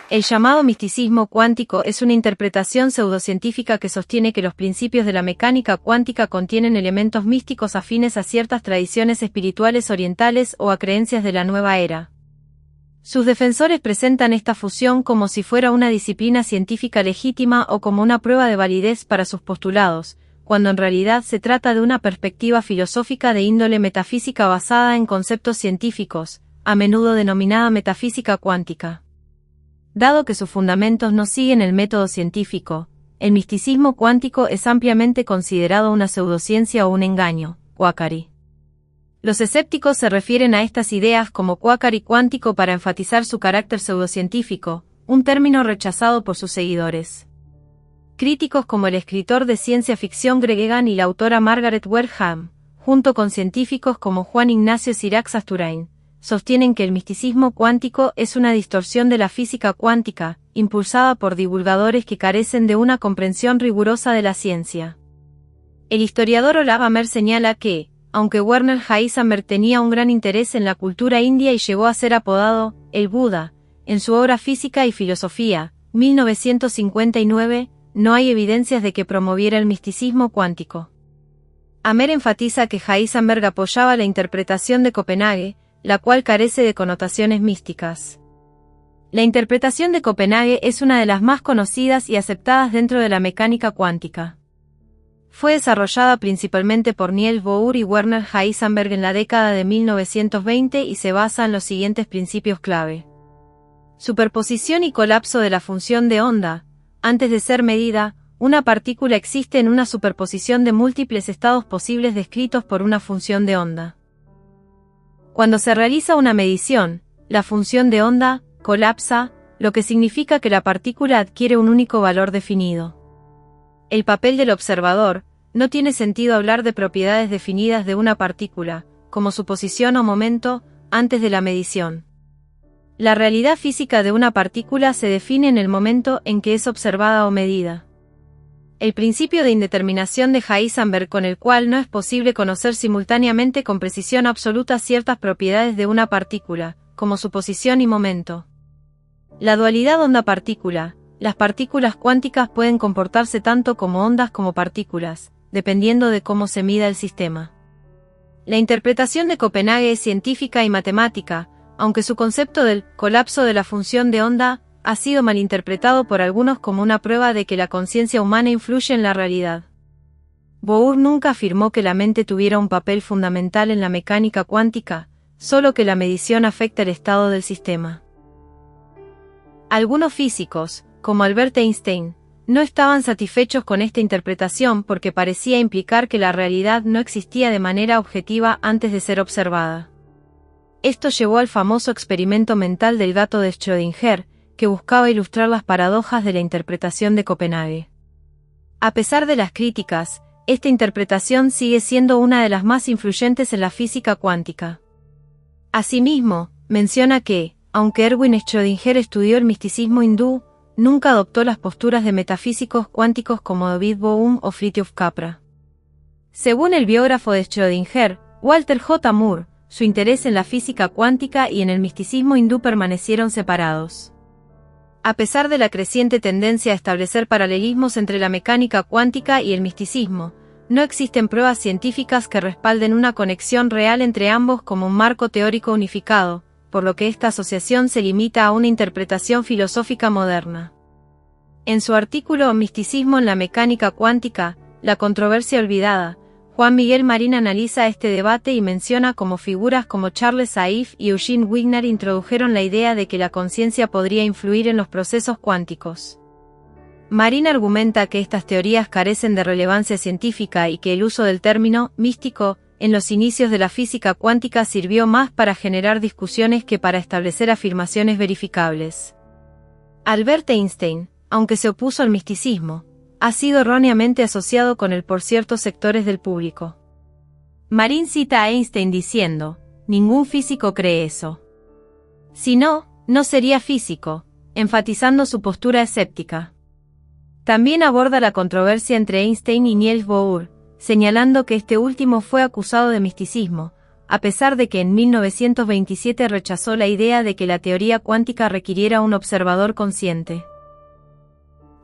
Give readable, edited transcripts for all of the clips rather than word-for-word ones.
El llamado misticismo cuántico es una interpretación pseudocientífica que sostiene que los principios de la mecánica cuántica contienen elementos místicos afines a ciertas tradiciones espirituales orientales o a creencias de la nueva era. Sus defensores presentan esta fusión como si fuera una disciplina científica legítima o como una prueba de validez para sus postulados, cuando en realidad se trata de una perspectiva filosófica de índole metafísica basada en conceptos científicos, a menudo denominada metafísica cuántica. Dado que sus fundamentos no siguen el método científico, el misticismo cuántico es ampliamente considerado una pseudociencia o un engaño, quackery. Los escépticos se refieren a estas ideas como quackery cuántico para enfatizar su carácter pseudocientífico, un término rechazado por sus seguidores. Críticos como el escritor de ciencia ficción Greg Egan y la autora Margaret Wareham, junto con científicos como Juan Ignacio Sirac-Sasturain, sostienen que el misticismo cuántico es una distorsión de la física cuántica, impulsada por divulgadores que carecen de una comprensión rigurosa de la ciencia. El historiador Olav Amer señala que, aunque Werner Heisenberg tenía un gran interés en la cultura india y llegó a ser apodado el Buda, en su obra Física y Filosofía, 1959, no hay evidencias de que promoviera el misticismo cuántico. Amer enfatiza que Heisenberg apoyaba la interpretación de Copenhague, la cual carece de connotaciones místicas. La interpretación de Copenhague es una de las más conocidas y aceptadas dentro de la mecánica cuántica. Fue desarrollada principalmente por Niels Bohr y Werner Heisenberg en la década de 1920 y se basa en los siguientes principios clave. Superposición y colapso de la función de onda. Antes de ser medida, una partícula existe en una superposición de múltiples estados posibles descritos por una función de onda. Cuando se realiza una medición, la función de onda colapsa, lo que significa que la partícula adquiere un único valor definido. El papel del observador. No tiene sentido hablar de propiedades definidas de una partícula, como su posición o momento, antes de la medición. La realidad física de una partícula se define en el momento en que es observada o medida. El principio de indeterminación de Heisenberg, con el cual no es posible conocer simultáneamente con precisión absoluta ciertas propiedades de una partícula, como su posición y momento. La dualidad onda-partícula. Las partículas cuánticas pueden comportarse tanto como ondas como partículas, dependiendo de cómo se mida el sistema. La interpretación de Copenhague es científica y matemática, aunque su concepto del colapso de la función de onda ha sido malinterpretado por algunos como una prueba de que la conciencia humana influye en la realidad. Bohr nunca afirmó que la mente tuviera un papel fundamental en la mecánica cuántica, solo que la medición afecta el estado del sistema. Algunos físicos, como Albert Einstein, no estaban satisfechos con esta interpretación porque parecía implicar que la realidad no existía de manera objetiva antes de ser observada. Esto llevó al famoso experimento mental del gato de Schrödinger, que buscaba ilustrar las paradojas de la interpretación de Copenhague. A pesar de las críticas, esta interpretación sigue siendo una de las más influyentes en la física cuántica. Asimismo, menciona que, aunque Erwin Schrödinger estudió el misticismo hindú, nunca adoptó las posturas de metafísicos cuánticos como David Bohm o Fritjof Capra. Según el biógrafo de Schrödinger, Walter J. Moore, su interés en la física cuántica y en el misticismo hindú permanecieron separados. A pesar de la creciente tendencia a establecer paralelismos entre la mecánica cuántica y el misticismo, no existen pruebas científicas que respalden una conexión real entre ambos como un marco teórico unificado, por lo que esta asociación se limita a una interpretación filosófica moderna. En su artículo Misticismo en la mecánica cuántica, la controversia olvidada, Juan Miguel Marín analiza este debate y menciona cómo figuras como Charles Saif y Eugene Wigner introdujeron la idea de que la conciencia podría influir en los procesos cuánticos. Marín argumenta que estas teorías carecen de relevancia científica y que el uso del término místico en los inicios de la física cuántica sirvió más para generar discusiones que para establecer afirmaciones verificables. Albert Einstein, aunque se opuso al misticismo, ha sido erróneamente asociado con él por ciertos sectores del público. Marín cita a Einstein diciendo: "Ningún físico cree eso. Si no, no sería físico", enfatizando su postura escéptica. También aborda la controversia entre Einstein y Niels Bohr, señalando que este último fue acusado de misticismo, a pesar de que en 1927 rechazó la idea de que la teoría cuántica requiriera un observador consciente.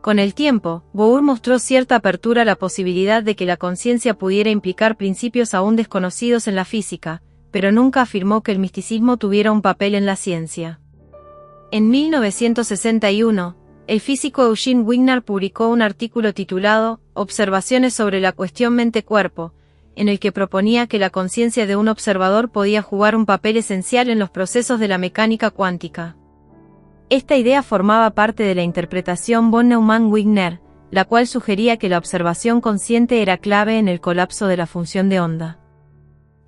Con el tiempo, Bohr mostró cierta apertura a la posibilidad de que la conciencia pudiera implicar principios aún desconocidos en la física, pero nunca afirmó que el misticismo tuviera un papel en la ciencia. En 1961, el físico Eugene Wigner publicó un artículo titulado Observaciones sobre la cuestión mente-cuerpo, en el que proponía que la conciencia de un observador podía jugar un papel esencial en los procesos de la mecánica cuántica. Esta idea formaba parte de la interpretación von Neumann-Wigner, la cual sugería que la observación consciente era clave en el colapso de la función de onda.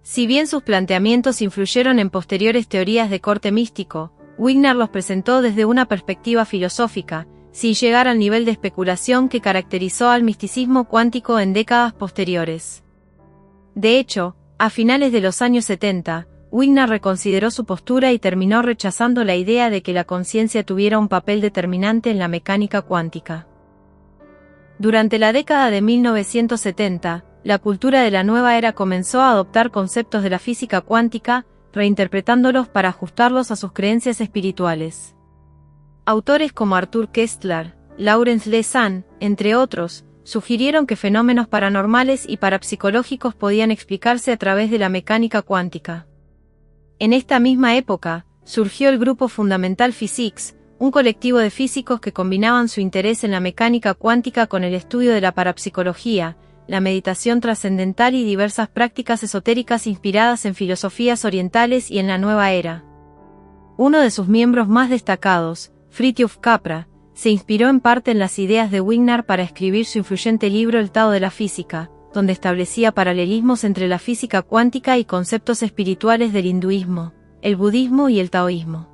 Si bien sus planteamientos influyeron en posteriores teorías de corte místico, Wigner los presentó desde una perspectiva filosófica, sin llegar al nivel de especulación que caracterizó al misticismo cuántico en décadas posteriores. De hecho, a finales de los años 70, Wigner reconsideró su postura y terminó rechazando la idea de que la conciencia tuviera un papel determinante en la mecánica cuántica. Durante la década de 1970, la cultura de la nueva era comenzó a adoptar conceptos de la física cuántica, reinterpretándolos para ajustarlos a sus creencias espirituales. Autores como Arthur Koestler, Lawrence Lessán, entre otros, sugirieron que fenómenos paranormales y parapsicológicos podían explicarse a través de la mecánica cuántica. En esta misma época, surgió el grupo Fundamental Physics, un colectivo de físicos que combinaban su interés en la mecánica cuántica con el estudio de la parapsicología, la meditación trascendental y diversas prácticas esotéricas inspiradas en filosofías orientales y en la nueva era. Uno de sus miembros más destacados, Fritjof Capra, se inspiró en parte en las ideas de Wigner para escribir su influyente libro El Tao de la Física, donde establecía paralelismos entre la física cuántica y conceptos espirituales del hinduismo, el budismo y el taoísmo.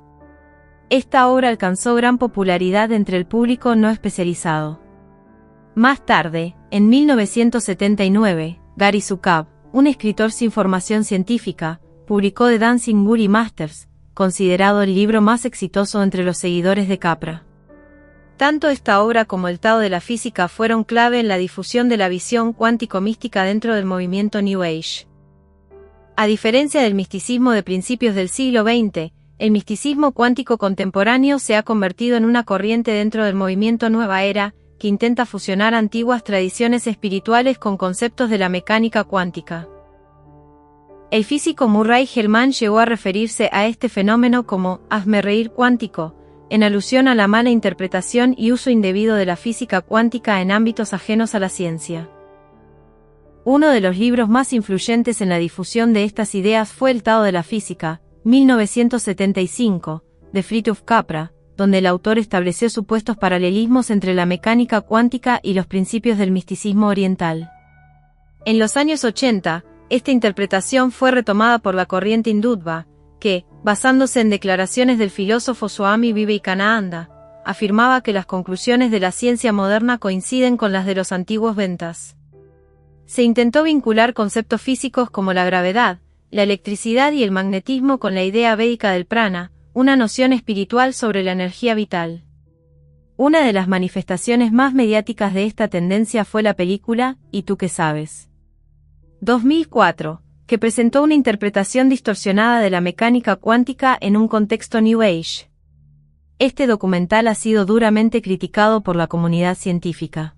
Esta obra alcanzó gran popularidad entre el público no especializado. Más tarde, en 1979, Gary Zukav, un escritor sin formación científica, publicó The Dancing Guru Masters, considerado el libro más exitoso entre los seguidores de Capra. Tanto esta obra como el Tao de la Física fueron clave en la difusión de la visión cuántico-mística dentro del movimiento New Age. A diferencia del misticismo de principios del siglo XX, el misticismo cuántico contemporáneo se ha convertido en una corriente dentro del movimiento Nueva Era, que intenta fusionar antiguas tradiciones espirituales con conceptos de la mecánica cuántica. El físico Murray Gell-Mann llegó a referirse a este fenómeno como «hazme reír cuántico», en alusión a la mala interpretación y uso indebido de la física cuántica en ámbitos ajenos a la ciencia. Uno de los libros más influyentes en la difusión de estas ideas fue El Tao de la Física, 1975, de Fritjof Capra, donde el autor estableció supuestos paralelismos entre la mecánica cuántica y los principios del misticismo oriental. En los años 80, esta interpretación fue retomada por la corriente hindutva, que, basándose en declaraciones del filósofo Swami Vivekananda, afirmaba que las conclusiones de la ciencia moderna coinciden con las de los antiguos Vedas. Se intentó vincular conceptos físicos como la gravedad, la electricidad y el magnetismo con la idea védica del prana, una noción espiritual sobre la energía vital. Una de las manifestaciones más mediáticas de esta tendencia fue la película ¿Y tú qué sabes?, 2004, que presentó una interpretación distorsionada de la mecánica cuántica en un contexto New Age. Este documental ha sido duramente criticado por la comunidad científica.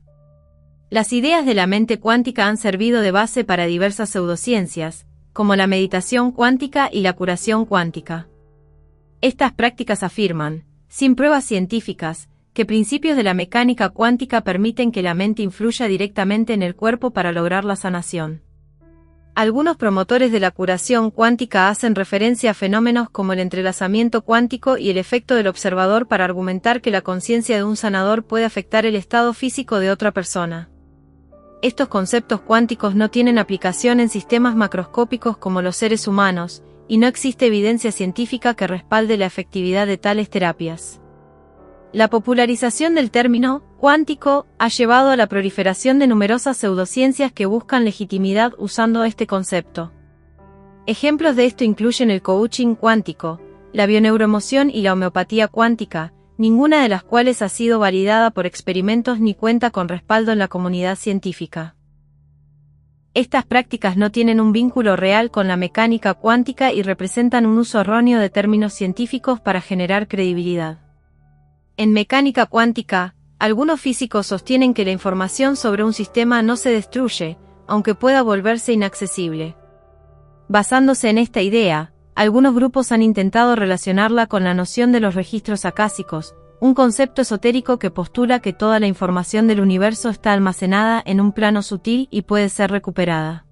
Las ideas de la mente cuántica han servido de base para diversas pseudociencias, como la meditación cuántica y la curación cuántica. Estas prácticas afirman, sin pruebas científicas, que principios de la mecánica cuántica permiten que la mente influya directamente en el cuerpo para lograr la sanación. Algunos promotores de la curación cuántica hacen referencia a fenómenos como el entrelazamiento cuántico y el efecto del observador para argumentar que la conciencia de un sanador puede afectar el estado físico de otra persona. Estos conceptos cuánticos no tienen aplicación en sistemas macroscópicos como los seres humanos, y no existe evidencia científica que respalde la efectividad de tales terapias. La popularización del término cuántico ha llevado a la proliferación de numerosas pseudociencias que buscan legitimidad usando este concepto. Ejemplos de esto incluyen el coaching cuántico, la bioneuroemoción y la homeopatía cuántica, ninguna de las cuales ha sido validada por experimentos ni cuenta con respaldo en la comunidad científica. Estas prácticas no tienen un vínculo real con la mecánica cuántica y representan un uso erróneo de términos científicos para generar credibilidad. En mecánica cuántica, algunos físicos sostienen que la información sobre un sistema no se destruye, aunque pueda volverse inaccesible. Basándose en esta idea, algunos grupos han intentado relacionarla con la noción de los registros acásicos, un concepto esotérico que postula que toda la información del universo está almacenada en un plano sutil y puede ser recuperada.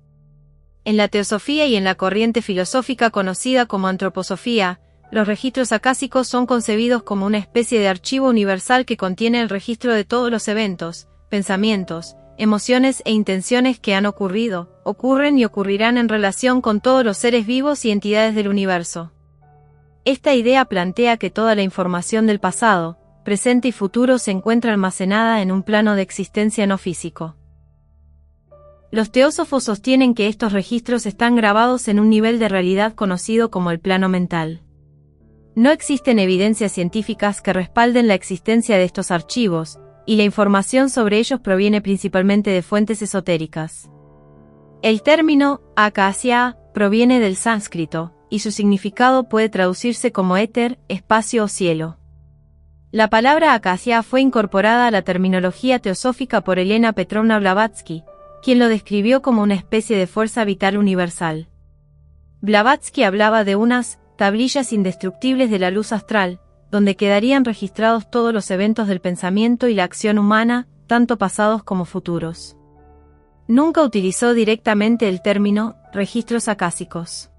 En la teosofía y en la corriente filosófica conocida como antroposofía, los registros acásicos son concebidos como una especie de archivo universal que contiene el registro de todos los eventos, pensamientos, emociones e intenciones que han ocurrido, ocurren y ocurrirán en relación con todos los seres vivos y entidades del universo. Esta idea plantea que toda la información del pasado, presente y futuro se encuentra almacenada en un plano de existencia no físico. Los teósofos sostienen que estos registros están grabados en un nivel de realidad conocido como el plano mental. No existen evidencias científicas que respalden la existencia de estos archivos, y la información sobre ellos proviene principalmente de fuentes esotéricas. El término Akasya proviene del sánscrito, y su significado puede traducirse como éter, espacio o cielo. La palabra Akasya fue incorporada a la terminología teosófica por Elena Petrovna Blavatsky, quien lo describió como una especie de fuerza vital universal. Blavatsky hablaba de unas tablillas indestructibles de la luz astral, donde quedarían registrados todos los eventos del pensamiento y la acción humana, tanto pasados como futuros. Nunca utilizó directamente el término registros acásicos.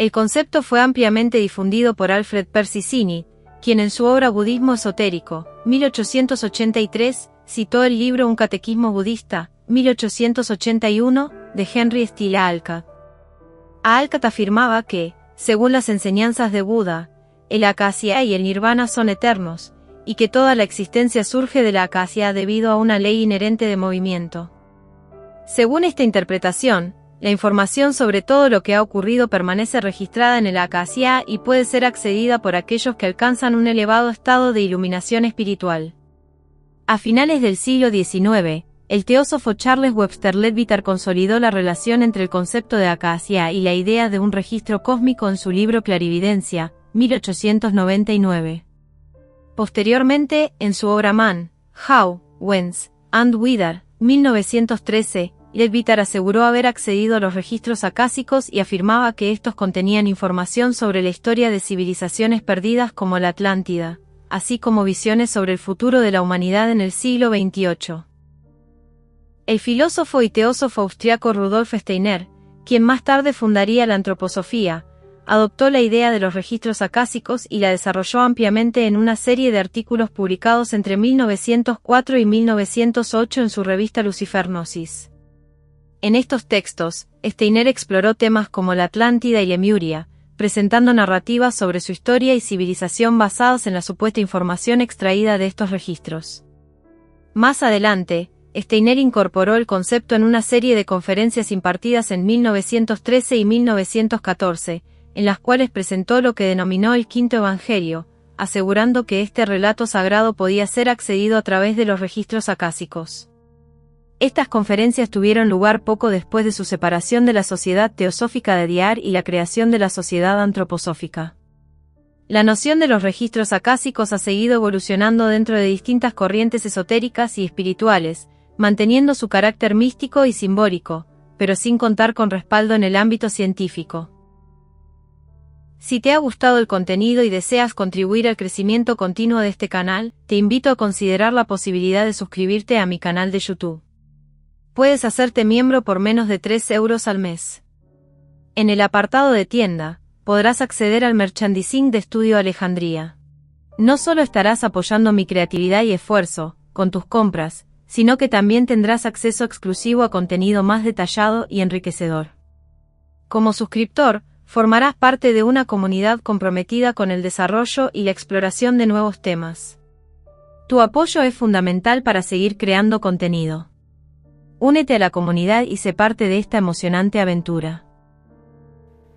El concepto fue ampliamente difundido por Alfred Persicini, quien en su obra Budismo esotérico, 1883, citó el libro Un catequismo budista, 1881, de Henry Steele Alcott. Alcott afirmaba que, según las enseñanzas de Buda, el Akasya y el Nirvana son eternos, y que toda la existencia surge de la Akasya debido a una ley inherente de movimiento. Según esta interpretación, la información sobre todo lo que ha ocurrido permanece registrada en el Akasya y puede ser accedida por aquellos que alcanzan un elevado estado de iluminación espiritual. A finales del siglo XIX, el teósofo Charles Webster Leadbeater consolidó la relación entre el concepto de Akasya y la idea de un registro cósmico en su libro Clarividencia, 1899. Posteriormente, en su obra Man, How, Whence, and Whither, 1913, Leadbeater aseguró haber accedido a los registros acásicos y afirmaba que estos contenían información sobre la historia de civilizaciones perdidas como la Atlántida, así como visiones sobre el futuro de la humanidad en el siglo XXVIII. El filósofo y teósofo austriaco Rudolf Steiner, quien más tarde fundaría la antroposofía, adoptó la idea de los registros acásicos y la desarrolló ampliamente en una serie de artículos publicados entre 1904 y 1908 en su revista Lucifer Gnosis. En estos textos, Steiner exploró temas como la Atlántida y Lemuria, presentando narrativas sobre su historia y civilización basadas en la supuesta información extraída de estos registros. Más adelante, Steiner incorporó el concepto en una serie de conferencias impartidas en 1913 y 1914, en las cuales presentó lo que denominó el Quinto Evangelio, asegurando que este relato sagrado podía ser accedido a través de los registros acásicos. Estas conferencias tuvieron lugar poco después de su separación de la Sociedad Teosófica de Diyar y la creación de la Sociedad Antroposófica. La noción de los registros acásicos ha seguido evolucionando dentro de distintas corrientes esotéricas y espirituales, manteniendo su carácter místico y simbólico, pero sin contar con respaldo en el ámbito científico. Si te ha gustado el contenido y deseas contribuir al crecimiento continuo de este canal, te invito a considerar la posibilidad de suscribirte a mi canal de YouTube. Puedes hacerte miembro por menos de 3 euros al mes. En el apartado de tienda, podrás acceder al merchandising de Estudio Alejandría. No solo estarás apoyando mi creatividad y esfuerzo, con tus compras, sino que también tendrás acceso exclusivo a contenido más detallado y enriquecedor. Como suscriptor, formarás parte de una comunidad comprometida con el desarrollo y la exploración de nuevos temas. Tu apoyo es fundamental para seguir creando contenido. Únete a la comunidad y sé parte de esta emocionante aventura.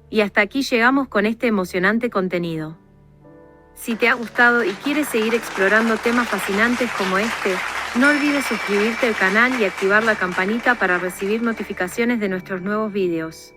Y hasta aquí llegamos con este emocionante contenido. Si te ha gustado y quieres seguir explorando temas fascinantes como este, No olvides suscribirte al canal y activar la campanita para recibir notificaciones de nuestros nuevos videos.